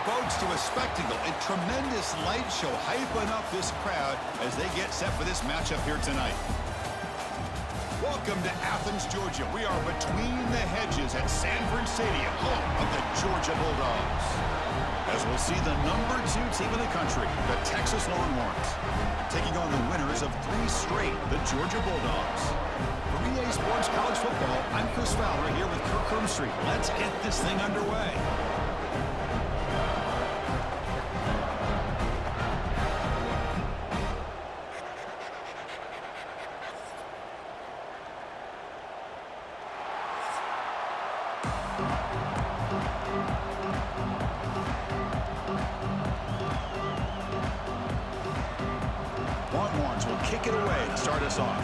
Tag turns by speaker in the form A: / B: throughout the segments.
A: folks, to a spectacle, a tremendous light show hyping up this crowd as they get set for this matchup here tonight. Welcome to Athens, Georgia. We are between the hedges at Sanford Stadium, home of the Georgia Bulldogs. As we'll see the #2 team in the country, the Texas Longhorns, taking on the winners of 3 straight, the Georgia Bulldogs. For EA Sports College Football, I'm Chris Fowler here with Kirk Hermstreet. Let's get this thing underway. Longhorns will kick it away to start us off.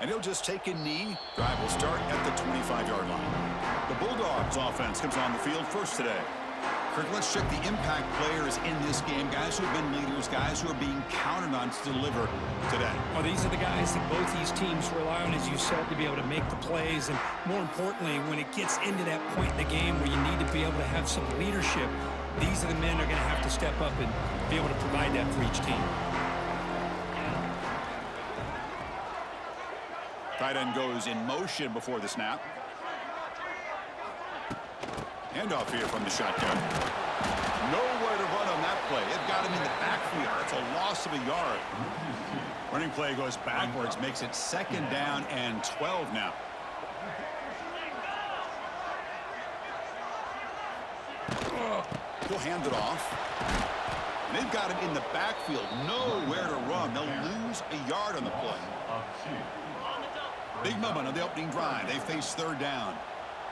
A: And he'll just take a knee. Drive will start at the 25-yard line. The Bulldogs offense comes on the field first today. Kirk, let's check the impact players in this game. Guys who have been leaders, guys who are being counted on to deliver today.
B: Well, these are the guys that both these teams rely on, as you said, to be able to make the plays. And more importantly, when it gets into that point in the game where you need to be able to have some leadership, these are the men that are going to have to step up and be able to provide that for each team.
A: Tight end goes in motion before the snap. Handoff here from the shotgun. Nowhere to run on that play. It got him in the backfield. That's a loss of a yard. Running play goes backwards, makes it 2nd down and 12 now. He'll hand it off. And they've got him in the backfield. Nowhere to run. They'll lose a yard on the play. Big moment on the opening drive. They face 3rd down.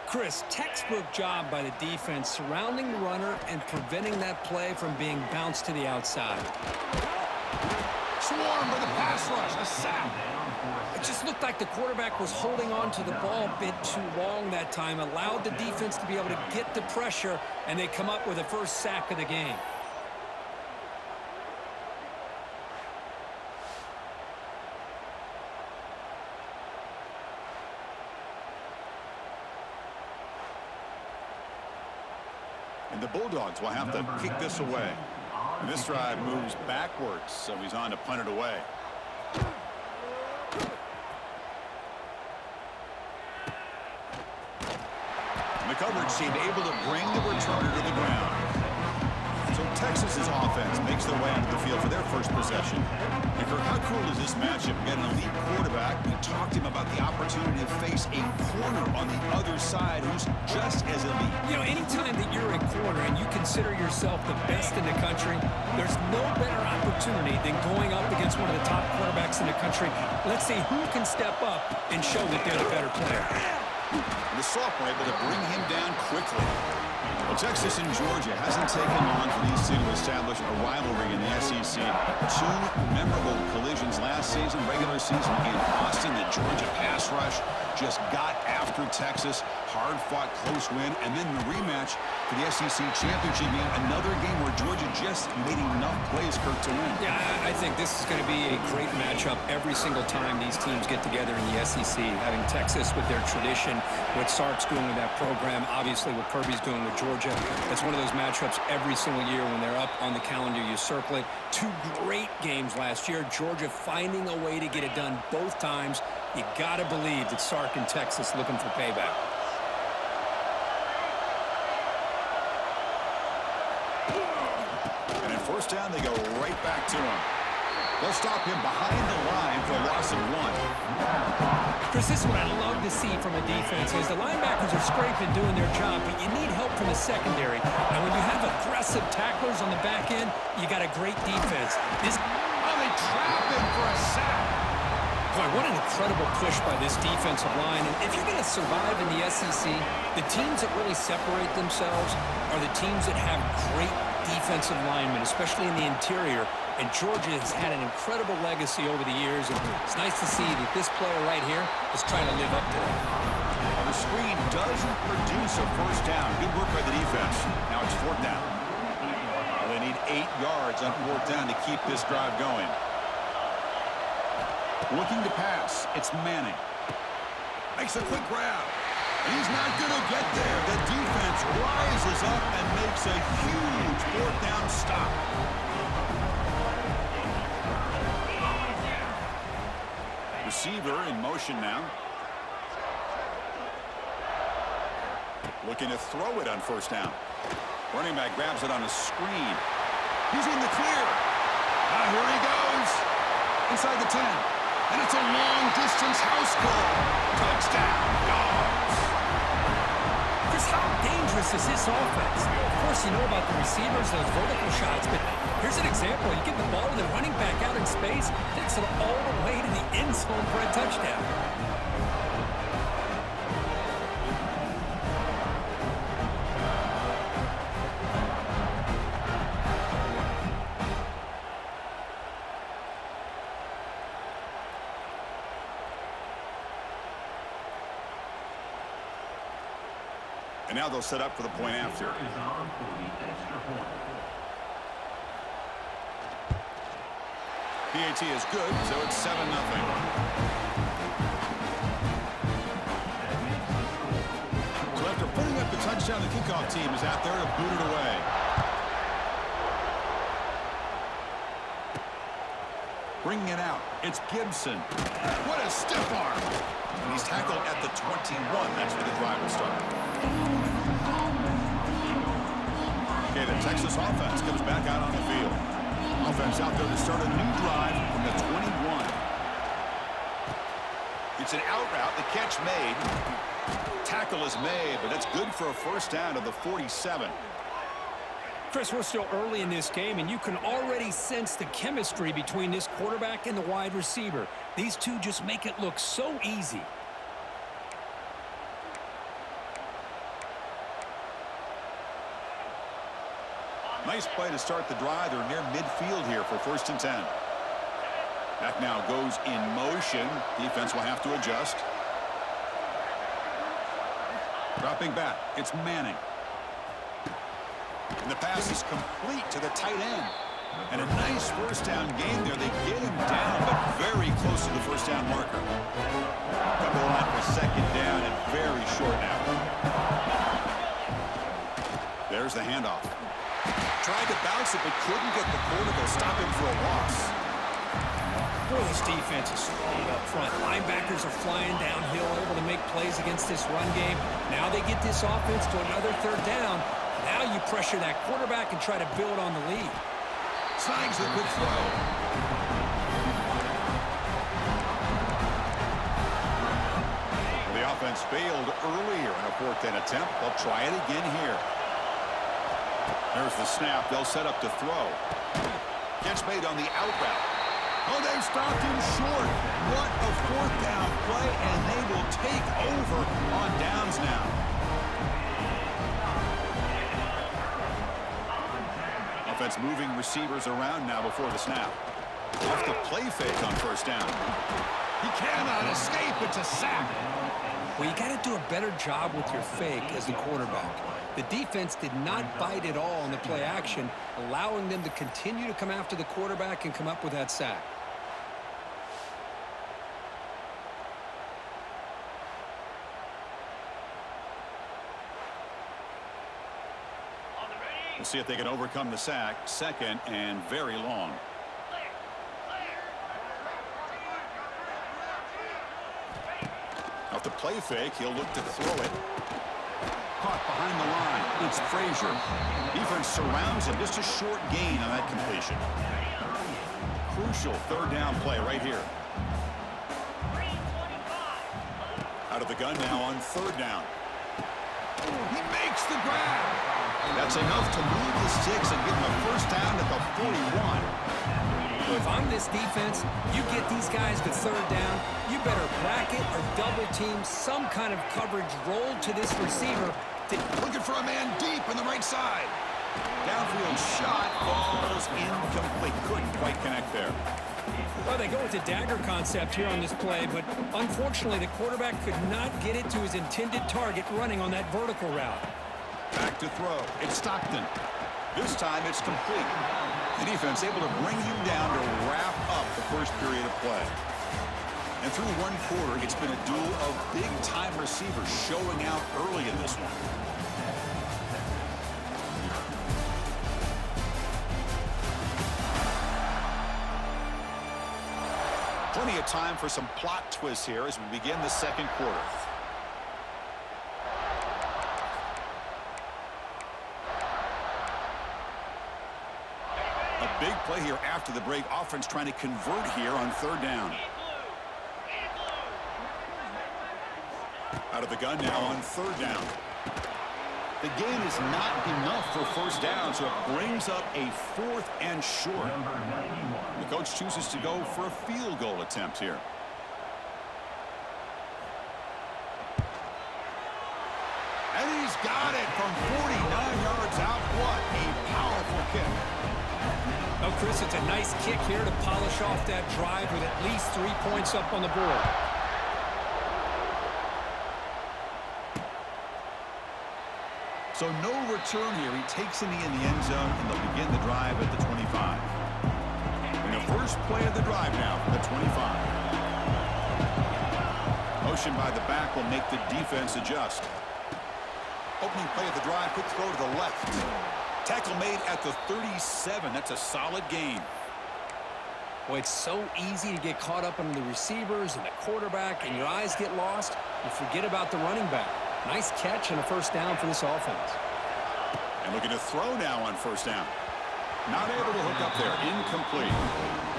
B: Chris, textbook job by the defense surrounding the runner and preventing that play from being bounced to the outside.
A: Swarm with a pass rush, a sack.
B: It just looked like the quarterback was holding on to the ball a bit too long that time, allowed the defense to be able to get the pressure, and they come up with the first sack of the game.
A: And the Bulldogs will have to kick this away. And this drive moves backwards, so he's on to punt it away. And the coverage team able to bring the returner to the ground. So Texas's offense makes their way onto the field for their first possession. And Kirk, how cool is this matchup? We got an elite quarterback. We talked to him about the opportunity to face a corner on the other side who's just as elite.
B: You know, anytime that you're a corner and you consider yourself the best in the country, there's no better opportunity than going up against one of the top quarterbacks in the country. Let's see who can step up and show that they're the better player.
A: And the sophomore able to bring him down quickly. Well, Texas and Georgia hasn't taken long for these two to establish a rivalry in the SEC. 2 memorable collisions last season, regular season in Austin. The Georgia pass rush just got after Texas. Hard-fought, close win. And then the rematch for the SEC championship game. Another game where Georgia just made enough plays, Kirk, to win.
B: Yeah, I think this is going to be a great matchup every single time these teams get together in the SEC. Having Texas with their tradition, what Sark's doing with that program, obviously what Kirby's doing with Georgia. That's one of those matchups every single year when they're up on the calendar. You circle it. 2 great games last year. Georgia finding a way to get it done both times. You got to believe that Sark and Texas looking for payback.
A: And at 1st down, they go right back to him. They'll stop him behind the line for a loss of 1.
B: Chris, this is what I love to see from a defense is the linebackers are scraping, doing their job, but you need help from the secondary. And when you have aggressive tacklers on the back end, you got a great defense.
A: They trap him for a sack.
B: Boy, what an incredible push by this defensive line. And if you're going to survive in the SEC, the teams that really separate themselves are the teams that have great defensive linemen, especially in the interior. And Georgia has had an incredible legacy over the years, and it's nice to see that this player right here is trying to live up to it.
A: Well, the screen doesn't produce a 1st down. Good work by the defense. Now it's 4th down. Well, they need 8 yards on 4th down to keep this drive going. Looking to pass. It's Manning. Makes a quick grab. He's not going to get there. The defense rises up and makes a huge fourth down stop. Receiver in motion now. Looking to throw it on first down. Running back grabs it on a screen. He's in the clear. Here he goes. Inside the 10. And it's a long-distance house call. Touchdown, Dogs.
B: Chris, how dangerous is this offense? Of course, you know about the receivers, those vertical shots, but here's an example. You get the ball to the running back out in space, takes it all the way to the end zone for a touchdown.
A: And now they'll set up for the point after. PAT is good, so it's 7-0. So after putting up the touchdown, the kickoff team is out there to boot it away. Bringing it out, it's Gibson. What a stiff arm. And he's tackled at the 21. That's where the drive will start. Okay, the Texas offense comes back out on the field. Offense out there to start a new drive from the 21. It's an out route. The catch made. Tackle is made, but that's good for a first down to the 47.
B: Chris, we're still early in this game, and you can already sense the chemistry between this quarterback and the wide receiver. These two just make it look so easy.
A: Nice play to start the drive. They're near midfield here for 1st and 10. Back now goes in motion. Defense will have to adjust. Dropping back. It's Manning. And the pass is complete to the tight end. And a nice first down gain there. They get him down, but very close to the first down marker. Come to the line for 2nd down and very short now. There's the handoff. Tried to bounce it, but couldn't get the corner to stop him for a loss.
B: Boy, this defense is strong up front. Linebackers are flying downhill, able to make plays against this run game. Now they get this offense to another 3rd down. Now you pressure that quarterback and try to build on the lead.
A: Signs a good throw. The offense failed earlier in a 4th down attempt. They'll try it again here. There's the snap. They'll set up to throw. Catch made on the out route. Oh, they've stopped him short. What a 4th down play, and they will take over on downs now. Offense moving receivers around now before the snap. Off the play fake on 1st down. He cannot escape. It's a sack.
B: Well, you got to do a better job with your fake as the quarterback. The defense did not bite at all on the play action, allowing them to continue to come after the quarterback and come up with that sack.
A: We'll see if they can overcome the sack. 2nd and very long. Off the play fake, he'll look to throw it. Caught behind the line. It's Frazier. Defense surrounds him. Just a short gain on that completion. Crucial 3rd down play right here. Out of the gun now on 3rd down. He makes the grab. That's enough to move the sticks and give him a first down at the 41.
B: If I'm this defense, you get these guys to 3rd down, you better bracket or double team some kind of coverage roll to this receiver.
A: Looking for a man deep on the right side. Downfield shot falls incomplete. Couldn't quite connect there.
B: Well, they go with the dagger concept here on this play, but unfortunately the quarterback could not get it to his intended target running on that vertical route.
A: Back to throw. It's Stockton. This time it's complete. The defense able to bring him down to wrap up the 1st period of play. And through one quarter, it's been a duel of big-time receivers showing out early in this one. Plenty of time for some plot twists here as we begin the second quarter. A big play here after the break. Offense trying to convert here on third down. Out of the gun now on third down. The gain is not enough for first down, so it brings up a 4th and short. The coach chooses to go for a field goal attempt here. And he's got it from 49 yards out. What a powerful kick.
B: Oh, Chris, it's a nice kick here to polish off that drive with at least 3 points up on the board.
A: So no return here. He takes it in the end zone, and they'll begin the drive at the 25. And the first play of the drive now from the 25. Motion by the back will make the defense adjust. Opening play of the drive, quick throw to the left. Tackle made at the 37. That's a solid gain.
B: Boy, it's so easy to get caught up on the receivers and the quarterback, and your eyes get lost. You forget about the running back. Nice catch and a first down for this offense.
A: And looking to throw now on first down. Not able to hook up there. Incomplete.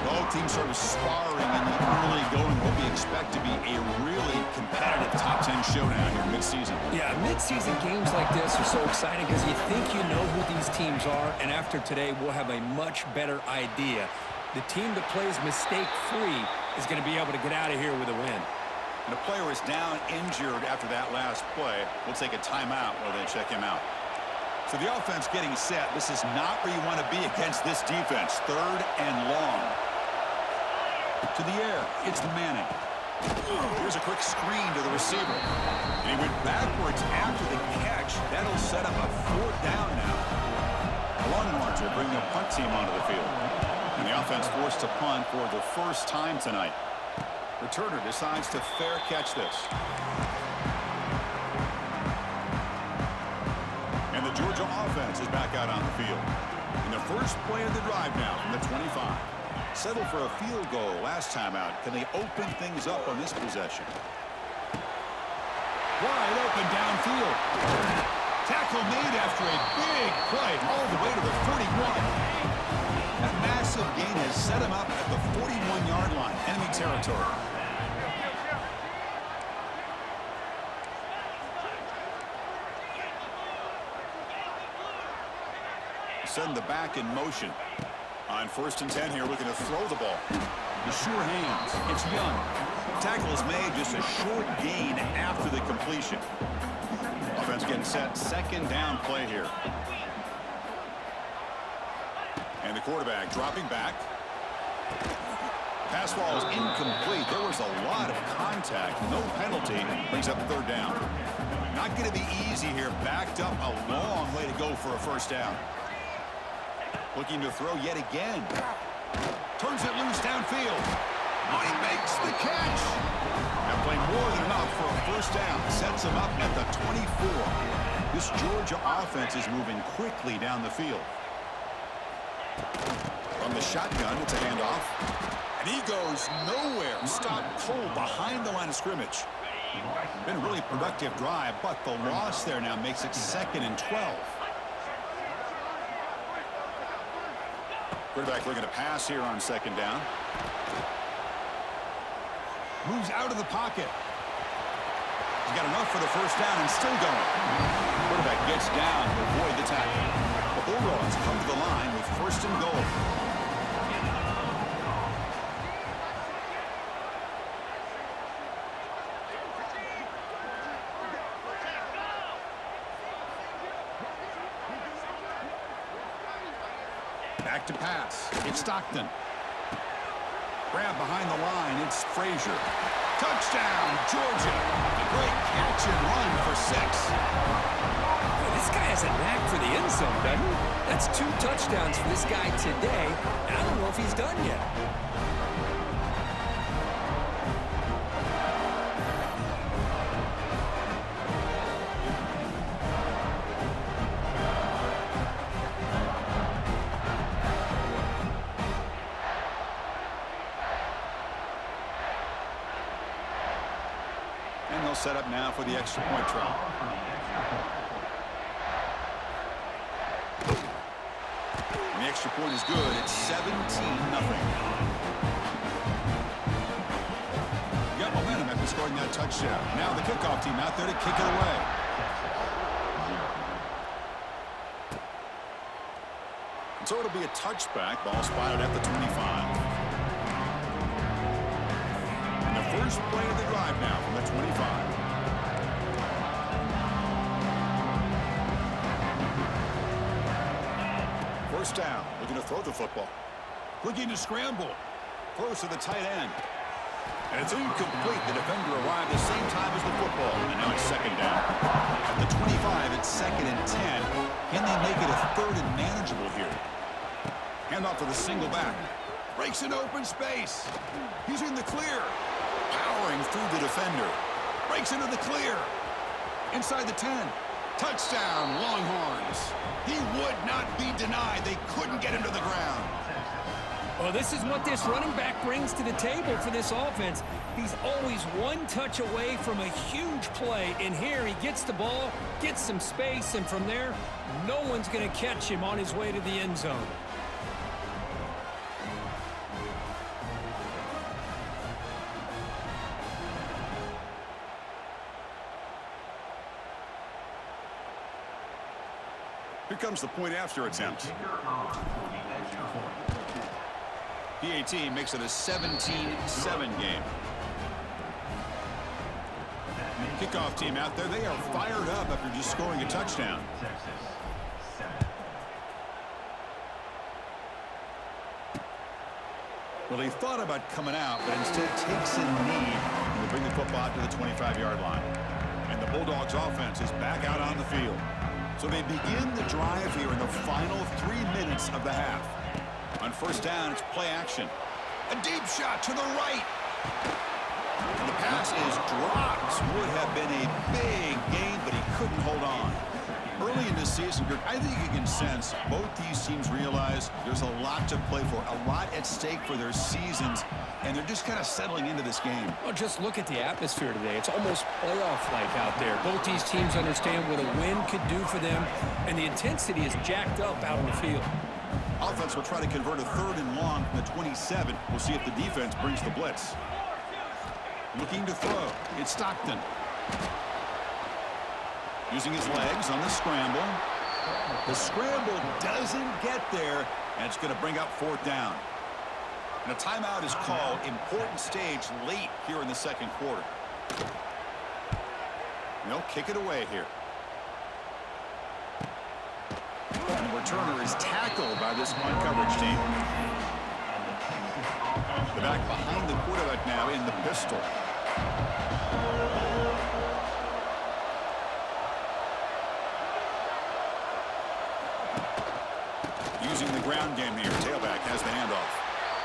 A: Both teams sort of sparring in the early going. What we expect to be a really competitive top 10 showdown here mid-season.
B: Yeah, mid-season games like this are so exciting because you think you know who these teams are, and after today we'll have a much better idea. The team that plays mistake-free is going to be able to get out of here with a win.
A: And the player is down injured after that last play. We'll take a timeout while they check him out. So the offense getting set. This is not where you want to be against this defense. Third and long. To the air. It's Manning. Here's a quick screen to the receiver. And he went backwards after the catch. That'll set up a 4th down now. The Longhorns will bring their punt team onto the field. And the offense forced to punt for the first time tonight. Returner decides to fair catch this. And the Georgia offense is back out on the field. In the first play of the drive now from the 25. Settled for a field goal last time out. Can they open things up on this possession? Wide open downfield. Tackle made after a big play all the way to the 41. That massive gain has set him up at the 41-yard line. Enemy territory. Send the back in motion. On 1st and 10 here, looking to throw the ball. The sure hands. It's Young. Tackle is made, just a short gain after the completion. Offense getting set. Second down play here. And the quarterback dropping back. Pass ball is incomplete. There was a lot of contact. No penalty. Brings up third down. Not going to be easy here. Backed up a long way to go for a first down. Looking to throw yet again. Turns it loose downfield. Oh, he makes the catch. And play more than enough for a first down. Sets him up at the 24. This Georgia offense is moving quickly down the field. From the shotgun, it's a handoff. And he goes nowhere. Stopped cold behind the line of scrimmage. Been a really productive drive, but the loss there now makes it 2nd and 12. Quarterback looking to pass here on 2nd down. Moves out of the pocket. He's got enough for the first down and still going. Quarterback gets down to avoid the tackle. The Bulldogs come to the line with 1st and goal. Back to pass. It's Stockton. Grab behind the line. It's Frazier. Touchdown, Georgia. A great catch and run for 6.
B: Boy, this guy has a knack for the end zone, doesn't he? That's 2 touchdowns for this guy today. I don't know if he's done yet.
A: set up now for the extra point try. And the extra point is good. It's 17-0. Got momentum after scoring that touchdown. Now the kickoff team out there to kick it away. So it'll be a touchback. Ball spotted at the 25. And the first play of the drive now from the 25. First down. Looking to throw the football. Looking to scramble. Close to the tight end. And it's incomplete. The defender arrived the same time as the football. And now it's second down. At the 25, it's 2nd and 10. Can they make it a 3rd and manageable here? Handoff to the single back. Breaks into open space. He's in the clear. Powering through the defender. Breaks into the clear. Inside the 10. Touchdown, Longhorns. He would not be denied. They couldn't get him to the ground.
B: Well, this is what this running back brings to the table for this offense. He's always one touch away from a huge play. And here he gets the ball, gets some space, and from there, no one's going to catch him on his way to the end zone.
A: Here comes the point after attempt. PAT makes it a 17-7 game. Kickoff team out there. They are fired up after just scoring a touchdown. Well, he thought about coming out, but instead takes a knee and will bring the football out to the 25-yard line. And the Bulldogs offense is back out on the field. So they begin the drive here in the final 3 minutes of the half. On first down, it's play action. A deep shot to the right. And the pass is dropped. Would have been a big gain, but he couldn't hold on. Early in the season, Kirk, I think you can sense both these teams realize there's a lot to play for, a lot at stake for their seasons, and they're just kind of settling into this game.
B: Well, just look at the atmosphere today. It's almost playoff-like out there. Both these teams understand what a win could do for them, and the intensity is jacked up out on the field.
A: Offense will try to convert a 3rd and long from the 27. We'll see if the defense brings the blitz. Looking to throw. It's Stockton. Using his legs on the scramble. The scramble doesn't get there, and it's going to bring up 4th down. And a timeout is called. Important stage late here in the second quarter. They'll kick it away here. And the returner is tackled by this punt coverage team. The back behind the quarterback now in the pistol. Using the ground game here. Tailback has the handoff.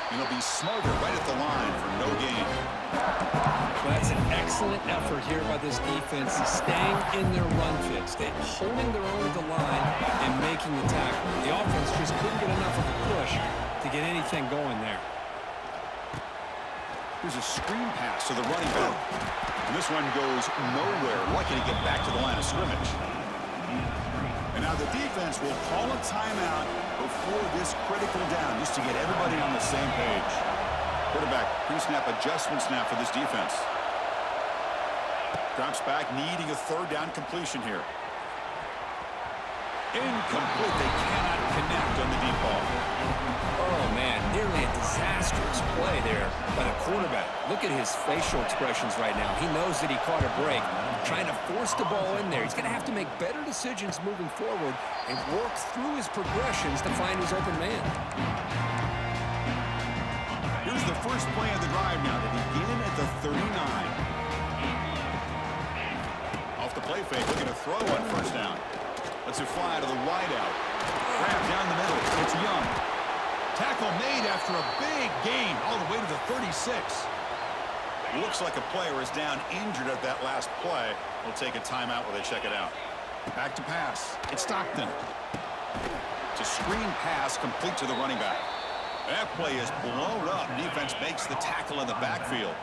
A: And he'll be smarter right at the line for no gain.
B: Well, that's an excellent effort here by this defense, staying in their run fits. They're holding their own at the line and making the tackle. The offense just couldn't get enough of a push to get anything going there.
A: Here's a screen pass to the running back. And this one goes nowhere. Lucky to get back to the line of scrimmage. And now the defense will call a timeout before this critical down, just to get everybody on the same page. Quarterback, pre-snap adjustment snap for this defense. Drops back, needing a 3rd down completion here. Incomplete. They cannot connect on the deep ball.
B: Oh, man, nearly a disastrous play there by the quarterback. Look at his facial expressions right now. He knows that he caught a break, trying to force the ball in there. He's going to have to make better decisions moving forward and work through his progressions to find his open man.
A: Here's the first play of the drive now. They begin at the 39. Off the play fake, looking to throw on first down. Lets it fly to the wideout. Grab down the middle. It's Young. Tackle made after a big gain all the way to the 36. Looks like a player is down injured at that last play. We'll take a timeout while they check it out. Back to pass. It's Stockton. It's a screen pass complete to the running back. That play is blown up. Defense makes the tackle in the backfield.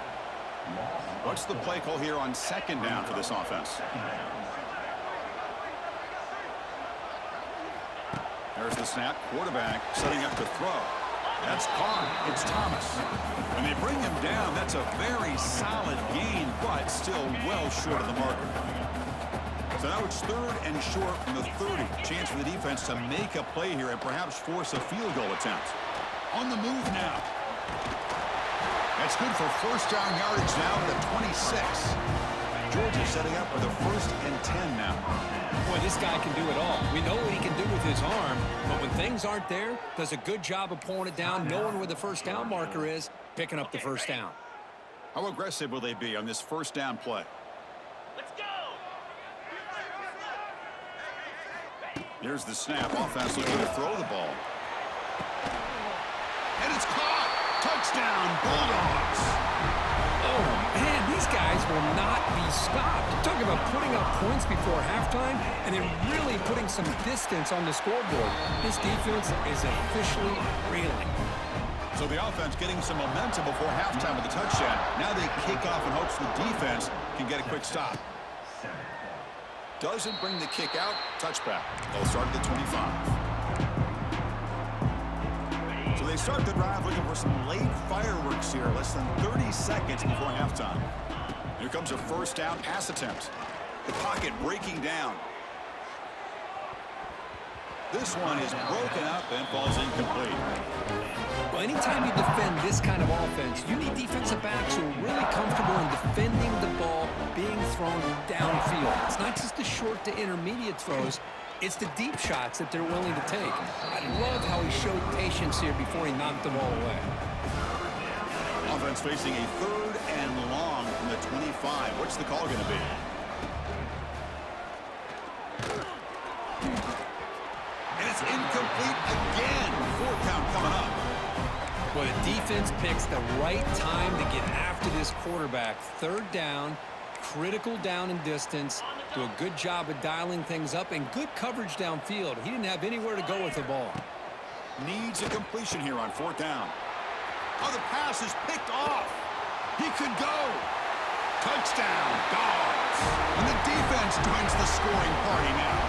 A: What's the play call here on second down for this offense? There's the snap. Quarterback setting up to throw. That's caught. It's Thomas. When they bring him down, that's a very solid gain, but still well short of the marker. So now it's third and short from the 30. Chance for the defense to make a play here and perhaps force a field goal attempt. On the move now. That's good for first down yardage now to the 26. Georgia setting up for the 1st and 10 now.
B: Boy, this guy can do it all. We know what he can do with his arm, but when things aren't there, does a good job of pulling it down, knowing where the first down marker is, picking up the first down.
A: How aggressive will they be on this first down play?
C: Let's go!
A: Here's the snap. Offense looking to throw the ball. And it's caught! Touchdown, Bulldogs!
B: Oh, man, these guys will not be stopped. Talking about putting up points before halftime and then really putting some distance on the scoreboard. This defense is officially reeling.
A: So the offense getting some momentum before halftime with the touchdown. Now they kick off in hopes the defense can get a quick stop. Doesn't bring the kick out. Touchback. They'll start at the 25. So they start the drive looking for some late fireworks here. Less than 30 seconds before halftime. Here comes a first down pass attempt. The pocket breaking down. This one is broken up and falls incomplete.
B: Well, anytime you defend this kind of offense, you need defensive backs who are really comfortable in defending the ball being thrown downfield. It's not just the short to intermediate throws. It's the deep shots that they're willing to take. I love how he showed patience here before he knocked the ball away.
A: Offense facing a third and long from the 25. What's the call going to be? And it's incomplete again. 4 count coming up.
B: Well, the defense picks the right time to get after this quarterback. Third down, critical down and distance. Do a good job of dialing things up and good coverage downfield. He didn't have anywhere to go with the ball.
A: Needs a completion here on 4th down. Oh, the pass is picked off. He could go. Touchdown, Dogs. And the defense joins the scoring party now.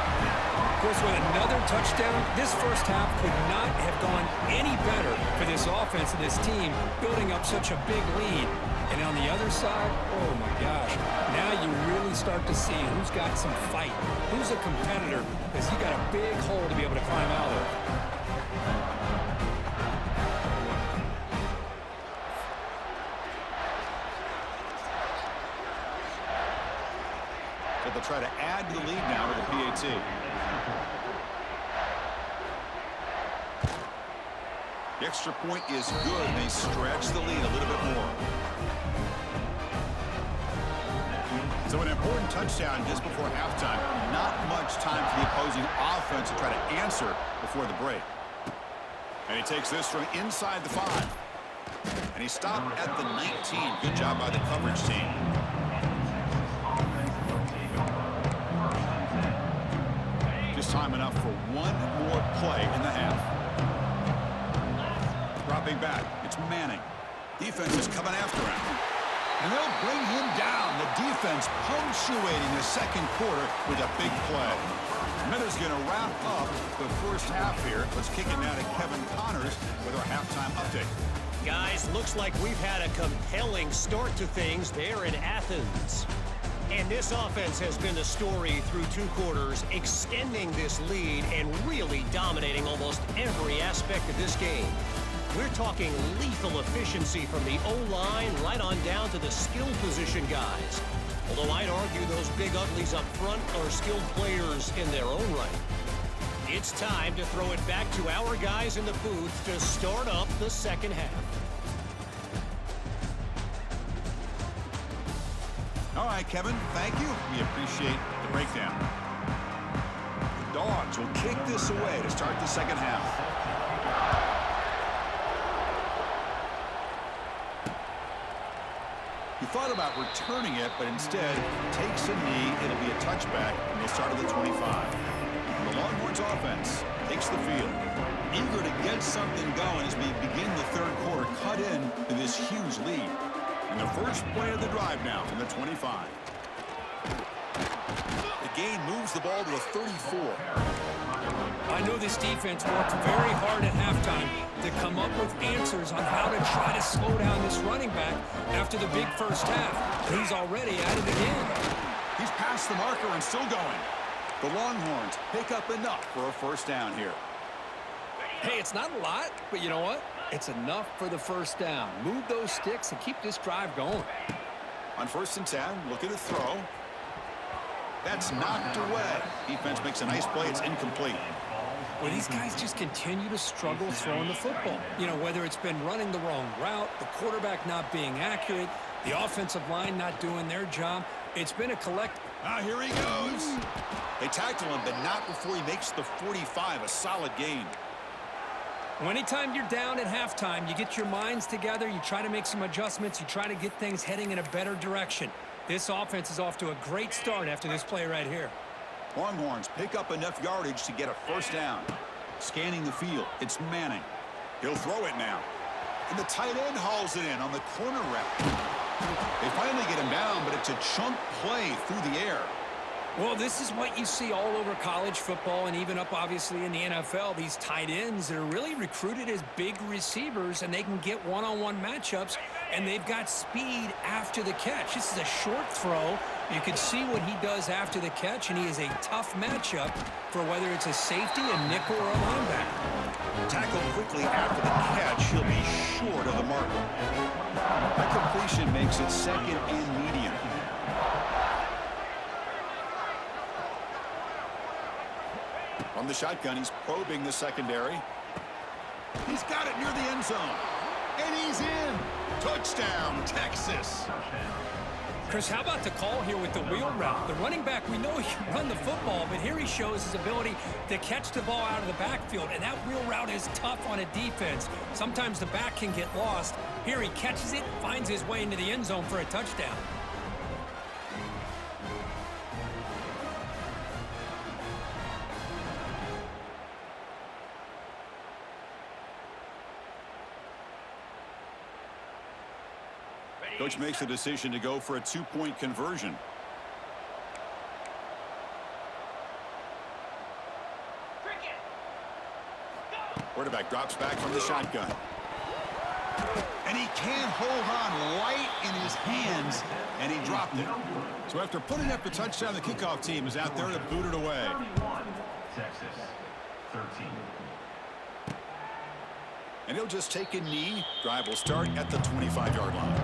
B: Of course, with another touchdown, this first half could not have gone any better for this offense and this team, building up such a big lead. And on the other side, oh my gosh, now you really start to see who's got some fight, who's a competitor, because you got a big hole to be able to climb out of.
A: So they'll try to add to the lead now with the PAT. The extra point is good. They stretch the lead a little bit more. So an important touchdown just before halftime. Not much time for the opposing offense to try to answer before the break. And he takes this from inside the 5. And he stopped at the 19. Good job by the coverage team. Just time enough for one more play in the half. Dropping back, it's Manning. Defense is coming after him. And they'll bring him down. The defense punctuating the second quarter with a big play. Miller's going to wrap up the first half here. Let's kick it now to Kevin Connors with our halftime update.
C: Guys, looks like we've had a compelling start to things there in Athens. And this offense has been the story through 2 quarters, extending this lead and really dominating almost every aspect of this game. We're talking lethal efficiency from the O-line right on down to the skill position guys. Although I'd argue those big uglies up front are skilled players in their own right. It's time to throw it back to our guys in the booth to start up the second half.
A: All right, Kevin, thank you. We appreciate the breakdown. The Dogs will kick this away to start the second half. He thought about returning it, but instead takes a knee. It'll be a touchback, and they'll start at the 25. And the Longhorns offense takes the field, eager to get something going as we begin the third quarter, cut in to this huge lead. And the first play of the drive now from the 25. The gain moves the ball to a 34.
B: I know this defense worked very hard at halftime to come up with answers on how to try to slow down this running back after the big first half. He's already at it again.
A: He's past the marker and still going. The Longhorns pick up enough for a first down here.
B: Hey, it's not a lot, but you know what? It's enough for the first down. Move those sticks and keep this drive going.
A: On 1st and 10, look at the throw. That's knocked away. Defense makes a nice play. It's incomplete.
B: Well, these guys just continue to struggle throwing the football. You know, whether it's been running the wrong route, the quarterback not being accurate, the offensive line not doing their job. It's been a collect.
A: Ah, here he goes. They tackle him, but not before he makes the 45, a solid gain.
B: Well, anytime you're down at halftime, you get your minds together, you try to make some adjustments, you try to get things heading in a better direction. This offense is off to a great start after this play right here.
A: Longhorns pick up enough yardage to get a first down. Scanning the field, it's Manning. He'll throw it now. And the tight end hauls it in on the corner route. They finally get him down, but it's a chunk play through the air.
B: Well, this is what you see all over college football and even up, obviously, in the NFL. These tight ends that are really recruited as big receivers, and they can get one-on-one matchups, and they've got speed after the catch. This is a short throw. You can see what he does after the catch, and he is a tough matchup for whether it's a safety, a nickel, or a linebacker.
A: Tackled quickly after the catch, he'll be short of the marker. That completion makes it 2nd and medium. From the shotgun, he's probing the secondary. He's got it near the end zone. And he's in. Touchdown, Texas.
B: Chris, how about the call here with the wheel route? The running back, we know he can run the football, but here he shows his ability to catch the ball out of the backfield, and that wheel route is tough on a defense. Sometimes the back can get lost. Here he catches it, finds his way into the end zone for a touchdown.
A: Coach makes the decision to go for a 2-point conversion. Quarterback drops back from the shotgun. And he can't hold on right in his hands, and he dropped it. So after putting up the touchdown, the kickoff team is out there to boot it away.
D: Texas, 13.
A: And he'll just take a knee. Drive will start at the 25-yard line.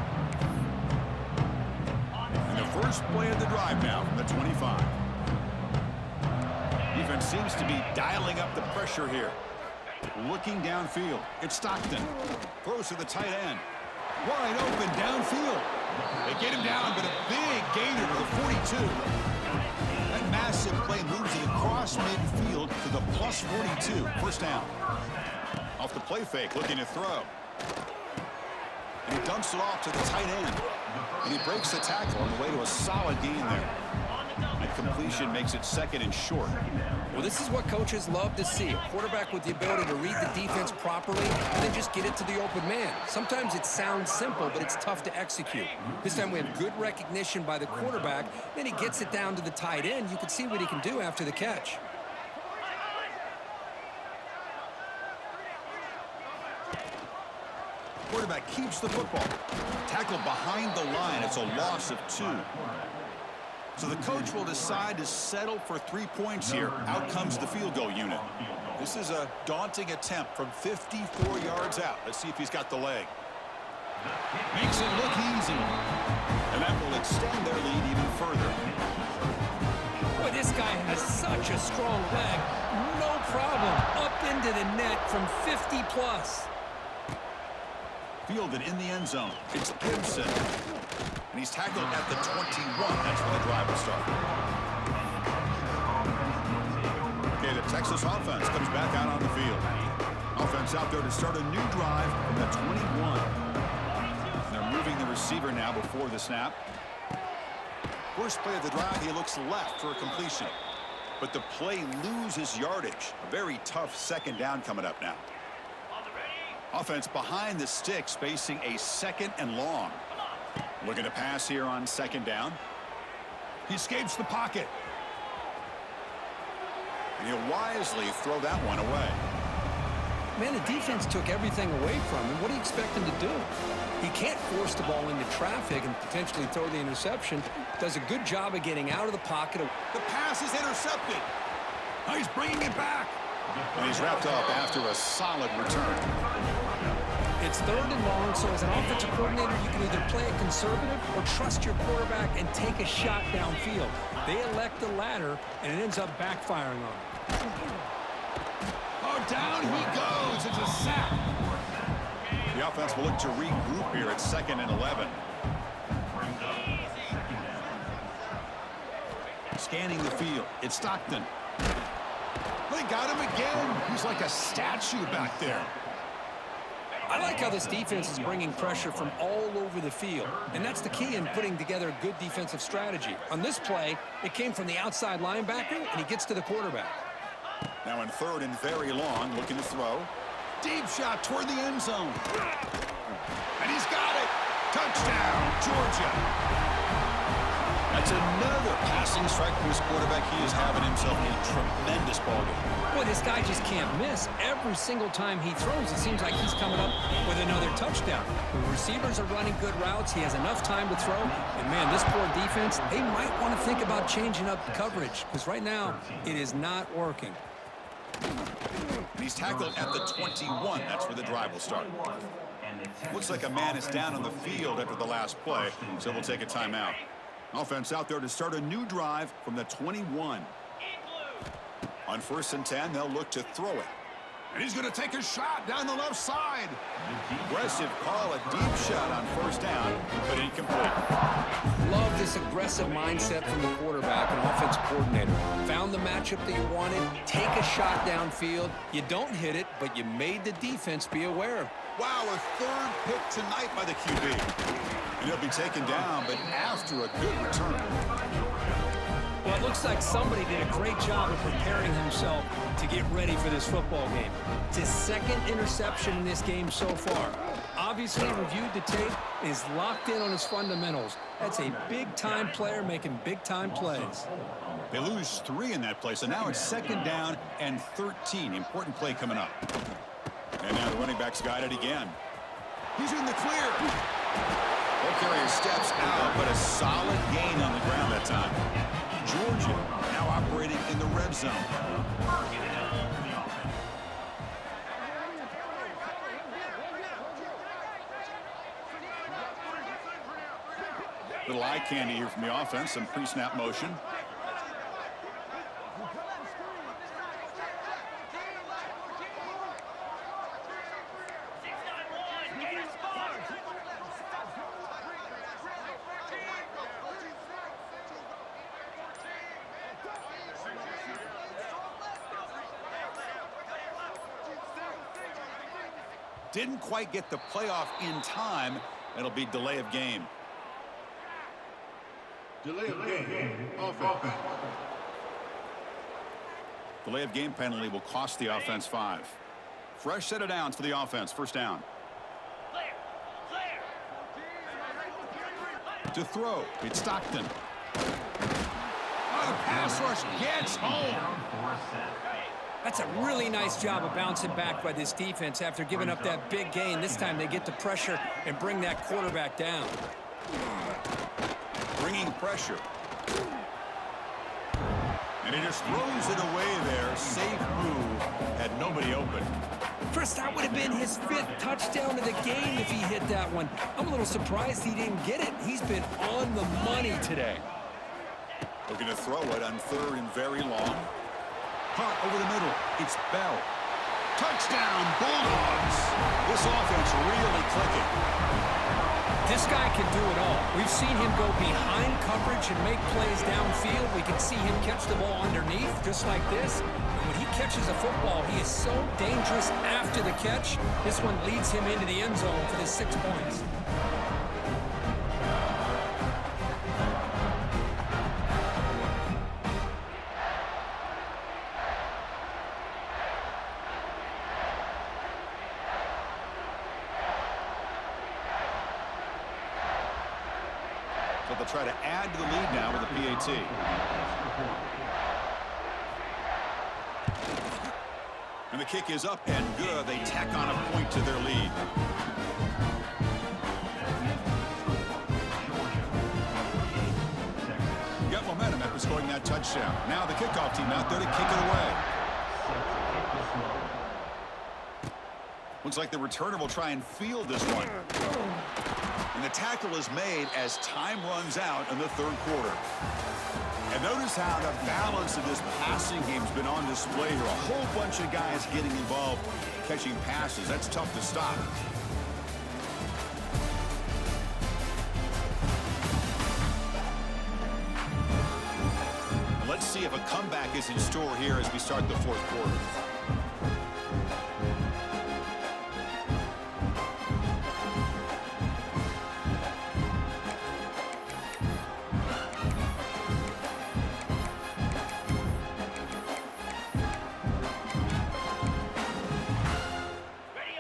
A: And the first play of the drive now from the 25. Defense seems to be dialing up the pressure here. Looking downfield. It's Stockton. Throws to the tight end. Wide open downfield. They get him down, but a big gainer to the 42. That massive play moves it across midfield to the plus 42. First down. Off the play fake, looking to throw. And he dumps it off to the tight end. And he breaks the tackle on the way to a solid gain there. And completion makes it 2nd and short.
B: Well, this is what coaches love to see. A quarterback with the ability to read the defense properly and then just get it to the open man. Sometimes it sounds simple, but it's tough to execute. This time we have good recognition by the quarterback. Then he gets it down to the tight end. You can see what he can do after the catch.
A: Quarterback keeps the football. Tackle behind the line. It's a loss of 2. So the coach will decide to settle for 3 points here. Out comes the field goal unit. This is a daunting attempt from 54 yards out. Let's see if he's got the leg. Makes it look easy. And that will extend their lead even further.
B: Boy, this guy has such a strong leg. No problem. Up into the net from 50 plus.
A: Fielded in the end zone. It's Gibson. And he's tackled at the 21. That's where the drive will start. Okay, the Texas offense comes back out on the field. Offense out there to start a new drive from the 21. They're moving the receiver now before the snap. First play of the drive, he looks left for a completion. But the play loses yardage. A very tough 2nd down coming up now. Offense behind the sticks, facing a 2nd and long. Looking to pass here on second down. He escapes the pocket. And he'll wisely throw that one away.
B: Man, the defense took everything away from him. What do you expect him to do? He can't force the ball into traffic and potentially throw the interception. Does a good job of getting out of the pocket.
A: The pass is intercepted. Oh, he's bringing it back. And he's wrapped up after a solid return.
B: It's 3rd and long, so as an offensive coordinator, you can either play it conservative or trust your quarterback and take a shot downfield. They elect the latter, and it ends up backfiring on them.
A: Oh, down he goes. It's a sack. The offense will look to regroup here at 2nd and 11. Scanning the field. It's Stockton. They got him again. He's like a statue back there.
B: I like how this defense is bringing pressure from all over the field, and that's the key in putting together a good defensive strategy. On this play, it came from the outside linebacker, and he gets to the quarterback.
A: Now in 3rd and very long, looking to throw. Deep shot toward the end zone. And he's got it. Touchdown, Georgia. That's another passing strike from his quarterback. He is having himself a tremendous ballgame.
B: Boy, this guy just can't miss. Every single time he throws, it seems like he's coming up with another touchdown. The receivers are running good routes. He has enough time to throw. And, man, this poor defense, they might want to think about changing up coverage because right now it is not working.
A: He's tackled at the 21. That's where the drive will start. Looks like a man is down on the field after the last play, so we'll take a timeout. Offense out there to start a new drive from the 21. On 1st and 10, they'll look to throw it. And he's going to take a shot down the left side. Aggressive call, a deep shot on 1st down, but incomplete.
B: Love this aggressive mindset from the quarterback and offensive coordinator. Found the matchup that you wanted, take a shot downfield. You don't hit it, but you made the defense be aware.
A: Wow, a 3rd pick tonight by the QB. And he'll be taken down, but after a good return.
B: Well, it looks like somebody did a great job of preparing himself to get ready for this football game. It's his 2nd interception in this game so far. Obviously reviewed the tape and is locked in on his fundamentals. That's a big-time player making big-time plays.
A: They lose 3 in that play, so now it's 2nd down and 13. Important play coming up. And now the running back's got it again. He's in the clear. Ball carrier steps out, but a solid gain on the ground that time. Georgia now operating in the red zone. Little eye candy here from the offense, some pre-snap motion. Didn't quite get the playoff in time. It'll be delay of game.
E: Delay of game. Offense.
A: Delay of game penalty will cost the offense 5. Fresh set of downs for the offense. 1st down. To throw, it's Stockton. Oh, the pass rush gets home.
B: That's a really nice job of bouncing back by this defense after giving up that big gain. This time they get the pressure and bring that quarterback down.
A: Bringing pressure. And he just throws it away there. Safe move. Had nobody open.
B: Chris, that would have been his 5th touchdown of the game if he hit that one. I'm a little surprised he didn't get it. He's been on the money today.
A: Looking to throw it on 3rd and very long. Caught over the middle. It's Bell. Touchdown, Bulldogs. This offense really clicking.
B: This guy can do it all. We've seen him go behind coverage and make plays downfield. We can see him catch the ball underneath, just like this. And when he catches a football, he is so dangerous after the catch. This one leads him into the end zone for the 6 points.
A: try to add to the lead now with a PAT. And the kick is up and good. They tack on a point to their lead. Got momentum after scoring that touchdown. Now the kickoff team out there to kick it away. Looks like the returner will try and field this one. And the tackle is made as time runs out in the third quarter. And notice how the balance of this passing game's been on display here. A whole bunch of guys getting involved, catching passes. That's tough to stop. And let's see if a comeback is in store here as we start the fourth quarter.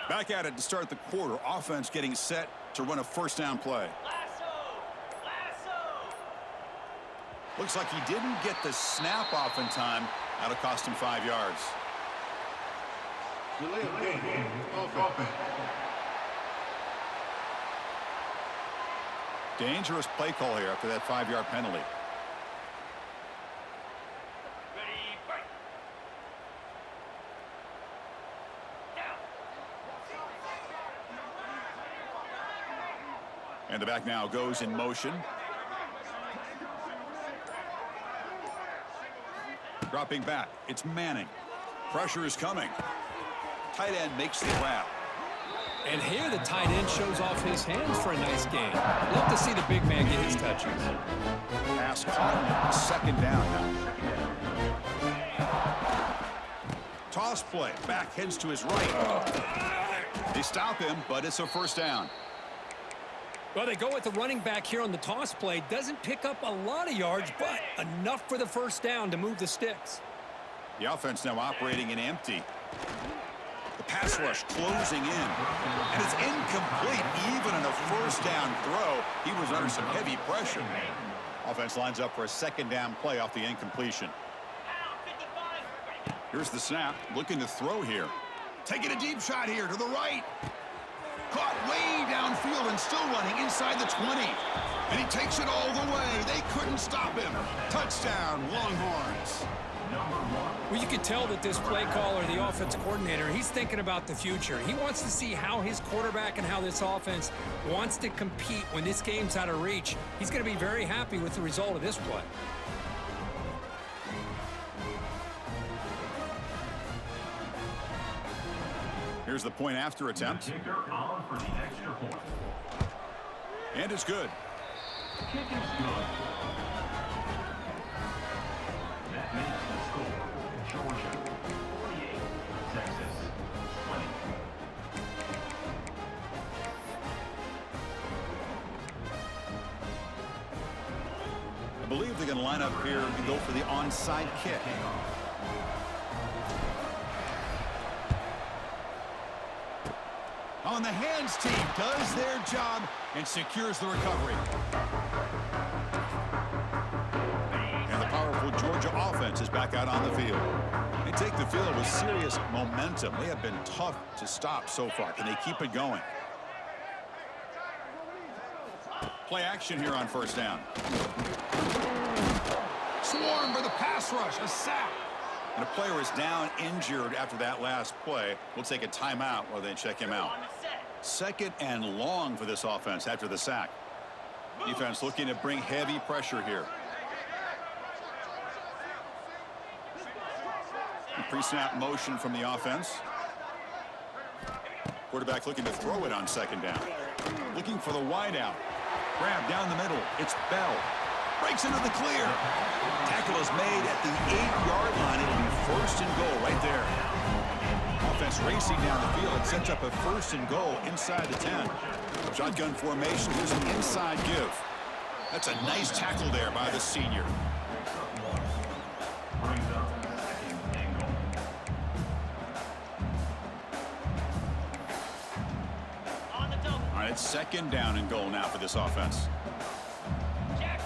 A: Back at it to start the quarter. Offense getting set to run a first down play. Looks like he didn't get the snap off in time. That'll cost him 5 yards.
E: Delay of game. Offense.
A: Dangerous play call here after that 5-yard penalty. And the back now goes in motion. Dropping back. It's Manning. Pressure is coming. Tight end makes the grab.
B: And here the tight end shows off his hands for a nice game. Love to see the big man get his touches.
A: Pass caught. Second down now. Toss play. Back heads to his right. They stop him, but it's a first down.
B: Well, they go with the running back here on the toss play. Doesn't pick up a lot of yards, but enough for the first down to move the sticks.
A: The offense now operating in empty. The pass rush closing in. And it's incomplete. Even in a first down throw, he was under some heavy pressure. Offense lines up for a second down play off the incompletion. Here's the snap. Looking to throw here. Taking a deep shot here to the right. Caught way downfield and still running inside the 20. And he takes it all the way. They couldn't stop him. Touchdown, Longhorns.
B: Well, you can tell that this play caller, the offensive coordinator, he's thinking about the future. He wants to see how his quarterback and how this offense wants to compete when this game's out of reach. He's going to be very happy with the result of this play.
A: Here's the point after attempt. And it's good.
D: Kick is good. That makes the score. Georgia 48, Texas 20.
A: I believe they're going to line up here and go for the onside kick. On the hands team does their job and secures the recovery. And the powerful Georgia offense is back out on the field. They take the field with serious momentum. They have been tough to stop so far. Can they keep it going? Play action here on first down. Swarm for the pass rush, a sack. And a player is down injured after that last play. We'll take a timeout while they check him out. Second and long for this offense after the sack. Defense looking to bring heavy pressure here. Pre-snap motion from the offense. Quarterback looking to throw it on second down. Looking for the wide out. Grab down the middle. It's Bell. Breaks into the clear. Tackle is made at the 8-yard line. It'll be first and goal right there. Offense racing down the field. It sets up a first and goal inside the 10. Shotgun formation. Here's an inside give. That's a nice tackle there by the senior. All right, it's second down and goal now for this offense.
C: Jack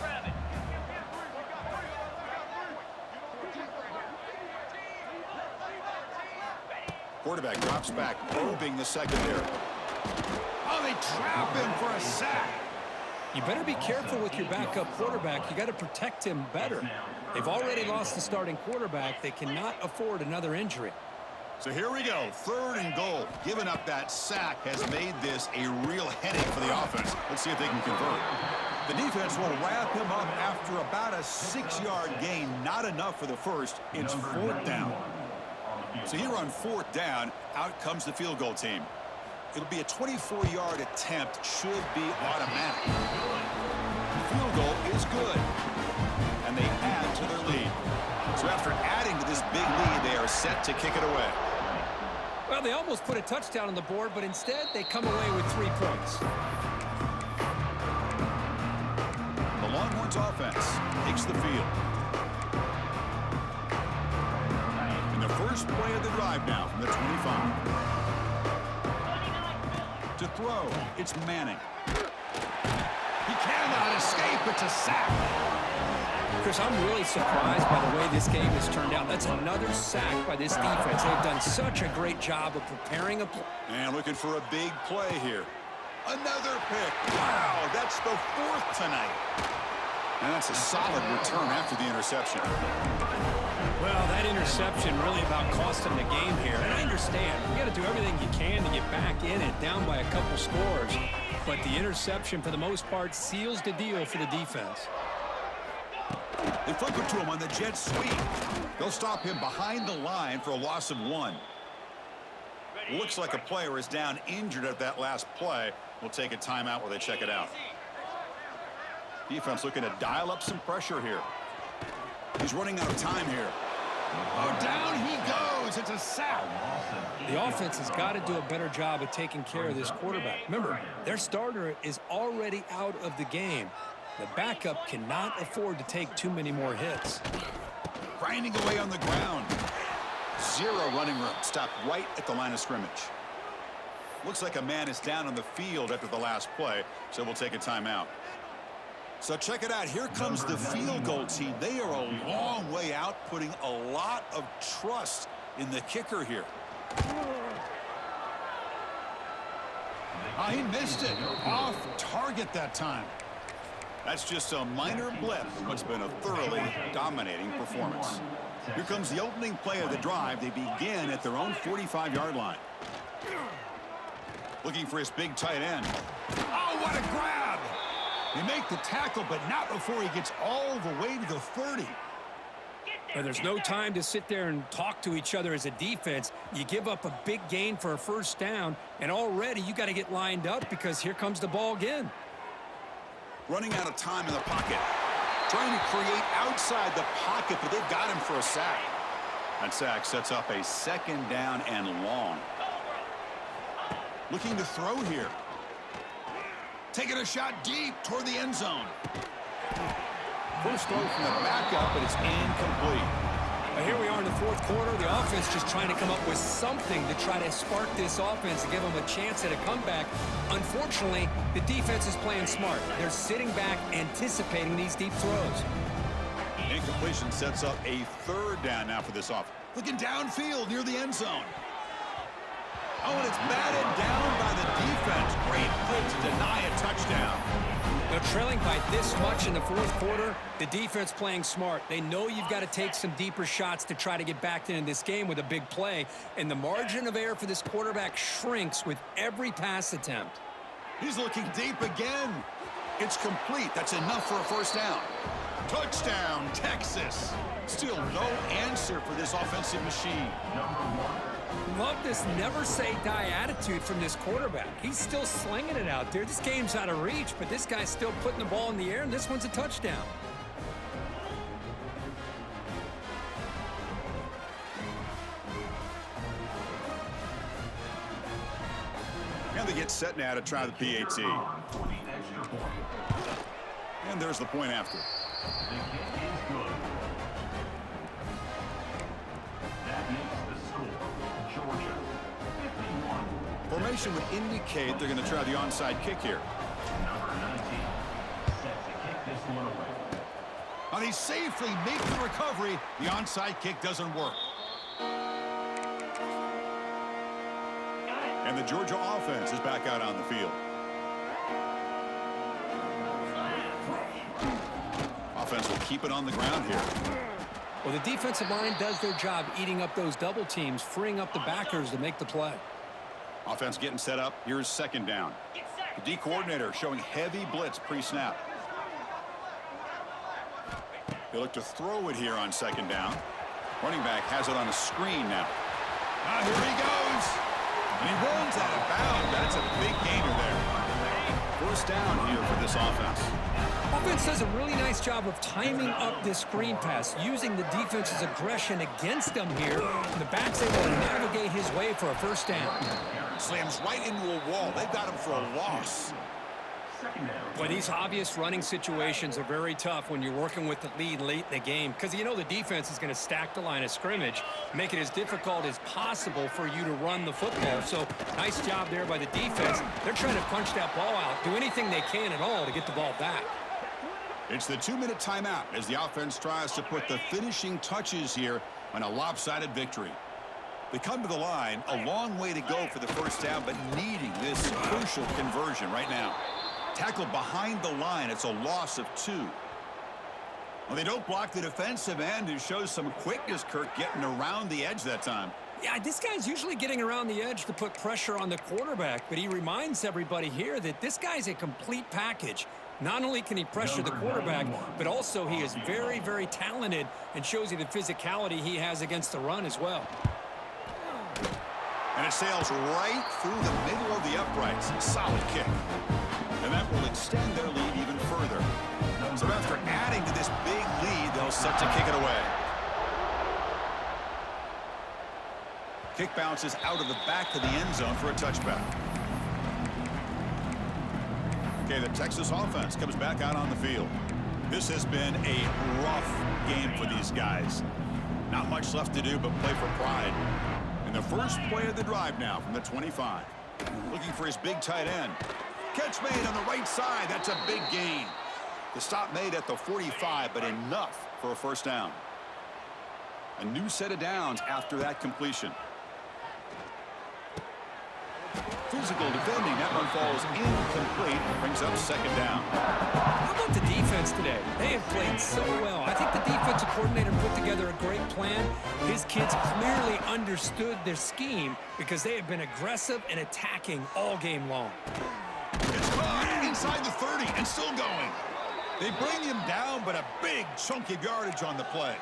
A: Quarterback drops back, probing the secondary. Oh, they trap him for a sack.
B: You better be careful with your backup quarterback. You got to protect him better. They've already lost the starting quarterback. They cannot afford another injury.
A: So here we go, 3rd and goal. Giving up that sack has made this a real headache for the offense. Let's see if they can convert. The defense will wrap him up after about a 6-yard gain. Not enough for the first. It's 4th down. So here on 4th down, out comes the field goal team. It'll be a 24-yard attempt. Should be automatic. The field goal is good. And they add to their lead. So after adding to this big lead, they are set to kick it away.
B: Well, they almost put a touchdown on the board, but instead they come away with 3 points.
A: The Longhorns offense takes the field. And the first play of the drive now from the 25. To throw, it's Manning. He cannot escape. It's a sack.
B: Chris, I'm really surprised by the way this game has turned out. That's another sack by this defense. They've done such a great job of preparing a play.
A: And looking for a big play here. Another pick. Wow, that's the 4th tonight. And that's a solid return after the interception.
B: Well, that interception really about cost them the game here. And I understand. You got to do everything you can to get back in it, down by a couple scores. But the interception, for the most part, seals the deal for the defense.
A: They flip it to him on the jet sweep. They'll stop him behind the line for a loss of 1. Looks like a player is down injured at that last play. We'll take a timeout while they check it out. Defense looking to dial up some pressure here. He's running out of time here. Oh, down he goes. It's a sack.
B: The offense has got to do a better job of taking care of this quarterback. Remember, their starter is already out of the game. The backup cannot afford to take too many more hits.
A: Grinding away on the ground. 0 running room. Stopped right at the line of scrimmage. Looks like a man is down on the field after the last play, so we'll take a timeout. So check it out. Here comes the field goal team. They are a long way out, putting a lot of trust in the kicker here. He missed it. Off target that time. That's just a minor blip. What's been a thoroughly dominating performance. Here comes the opening play of the drive. They begin at their own 45-yard line. Looking for his big tight end. Oh, what a grab! They make the tackle, but not before he gets all the way to the 30.
B: But there's no time to sit there and talk to each other as a defense. You give up a big gain for a 1st down, and already you got to get lined up because here comes the ball again.
A: Running out of time in the pocket. Trying to create outside the pocket, but they've got him for a sack. That sack sets up a 2nd down and long. Looking to throw here. Taking a shot deep toward the end zone. First throw from the backup, but it's incomplete.
B: Now here we are in the 4th quarter. The offense just trying to come up with something to try to spark this offense and give them a chance at a comeback. Unfortunately, the defense is playing smart. They're sitting back, anticipating these deep throws.
A: Incompletion sets up a 3rd down now for this offense. Looking downfield near the end zone. Oh, and it's batted down by the defense. Great play to deny a touchdown.
B: Now, trailing by this much in the 4th quarter, the defense playing smart. They know you've got to take some deeper shots to try to get back into this game with a big play, and the margin of error for this quarterback shrinks with every pass attempt.
A: He's looking deep again. It's complete. That's enough for a 1st down. Touchdown, Texas. Still no answer for this offensive machine.
B: Love this never-say-die attitude from this quarterback. He's still slinging it out there. This game's out of reach, but this guy's still putting the ball in the air, and this one's a touchdown.
A: And they get set now to try the PAT. And there's the point after.
D: The kick is good. That makes the score. Georgia, 51.
A: Formation would indicate they're going to try the onside kick here.
D: Number 19 set to kick this one away.
A: Now they safely make the recovery. The onside kick doesn't work. And the Georgia offense is back out on the field. Offense will keep it on the ground here.
B: Well, the defensive line does their job eating up those double teams, freeing up the backers to make the play.
A: Offense getting set up. Here's second down. The D coordinator showing heavy blitz pre-snap. They look to throw it here on second down. Running back has it on a screen now. Here he goes. And he runs out of bounds. That's a big gainer there. First down here for this offense.
B: Offense does a really nice job of timing up this screen pass, using the defense's aggression against them here. And the back's able to navigate his way for a first down.
A: Slams right into a wall. They've got him for a loss.
B: Boy, these obvious running situations are very tough when you're working with the lead late in the game, because you know the defense is going to stack the line of scrimmage, make it as difficult as possible for you to run the football. So nice job there by the defense. They're trying to punch that ball out, do anything they can at all to get the ball back.
A: It's the 2-minute timeout as the offense tries to put the finishing touches here on a lopsided victory. They come to the line, a long way to go for the first down, but needing this crucial conversion right now. Tackled behind the line. It's a loss of 2. Well, they don't block the defensive end, who shows some quickness, Kirk, getting around the edge that time.
B: Yeah, this guy's usually getting around the edge to put pressure on the quarterback, but he reminds everybody here that this guy's a complete package. Not only can he pressure the quarterback, but also he is very, very talented and shows you the physicality he has against the run as well.
A: And it sails right through the middle of the uprights. Solid kick. And that will extend their lead even further. So after adding to this big lead, they'll set to kick it away. Kick bounces out of the back of the end zone for a touchback. Okay, the Texas offense comes back out on the field. This has been a rough game for these guys. Not much left to do but play for pride. And the first play of the drive now from the 25. Looking for his big tight end. Catch made on the right side. That's a big gain. The stop made at the 45, but enough for a first down. A new set of downs after that completion. Physical defending. That one falls incomplete. Brings up second down.
B: How about the defense today? They have played so well. I think the defensive coordinator put together a great plan. His kids clearly understood their scheme because they have been aggressive and attacking all game long.
A: It's caught inside the 30 and still going. They bring him down, but a big chunk of yardage on the play.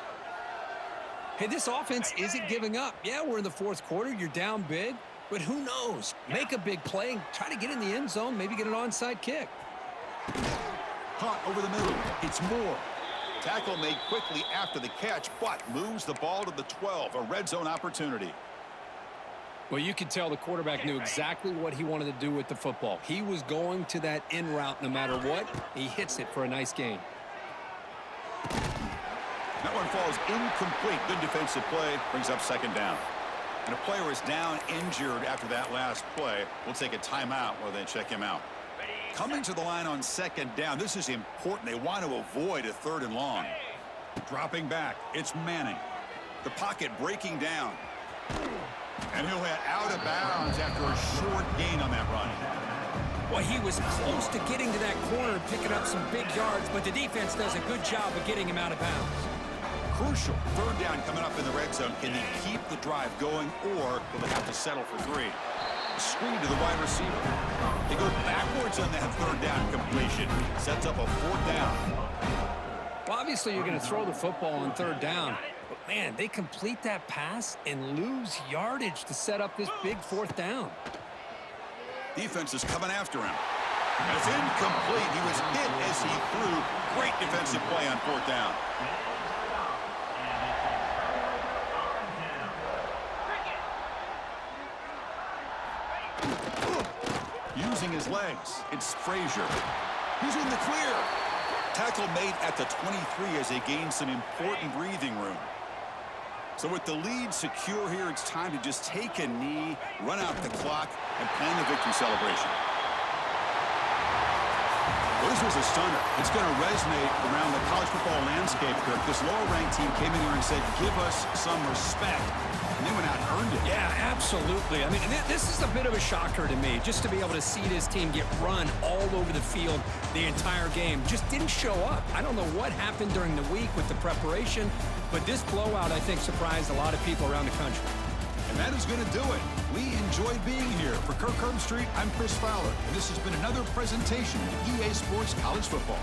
B: Hey, this offense isn't giving up. Yeah, we're in the fourth quarter. You're down big. But who knows? Make a big play, try to get in the end zone, maybe get an onside kick.
A: Caught over the middle. It's Moore. Tackle made quickly after the catch, but moves the ball to the 12. A red zone opportunity.
B: Well, you could tell the quarterback knew exactly what he wanted to do with the football. He was going to that in route no matter what. He hits it for a nice gain.
A: That one falls incomplete. Good defensive play. Brings up second down. And a player is down injured after that last play. We'll take a timeout while they check him out. Coming to the line on second down. This is important. They want to avoid a third and long. Dropping back. It's Manning. The pocket breaking down. And he'll head out of bounds after a short gain on that run.
B: Well, he was close to getting to that corner, picking up some big yards, but the defense does a good job of getting him out of bounds.
A: Crucial third down coming up in the red zone. Can they keep the drive going, or will they have to settle for 3? A screen to the wide receiver. They go backwards on that third down completion. Sets up a fourth down.
B: Well, obviously you're going to throw the football on third down, but man, they complete that pass and lose yardage to set up this big fourth down.
A: Defense is coming after him. And it's incomplete. He was hit as he threw. Great defensive play on fourth down. Using his legs, it's Frazier. He's in the clear. Tackle made at the 23 as they gain some important breathing room. So with the lead secure here, it's time to just take a knee, run out the clock, and plan the victory celebration. Well, this was a stunner. It's going to resonate around the college football landscape, Kirk. This lower-ranked team came in here and said, give us some respect. And they went out and earned it.
B: Yeah, absolutely. I mean, this is a bit of a shocker to me, just to be able to see this team get run all over the field the entire game. Just didn't show up. I don't know what happened during the week with the preparation, but this blowout, I think, surprised a lot of people around the country.
A: And that is going to do it. We enjoyed being here. For Kirk Herbstreit, I'm Chris Fowler, and this has been another presentation of EA Sports College Football.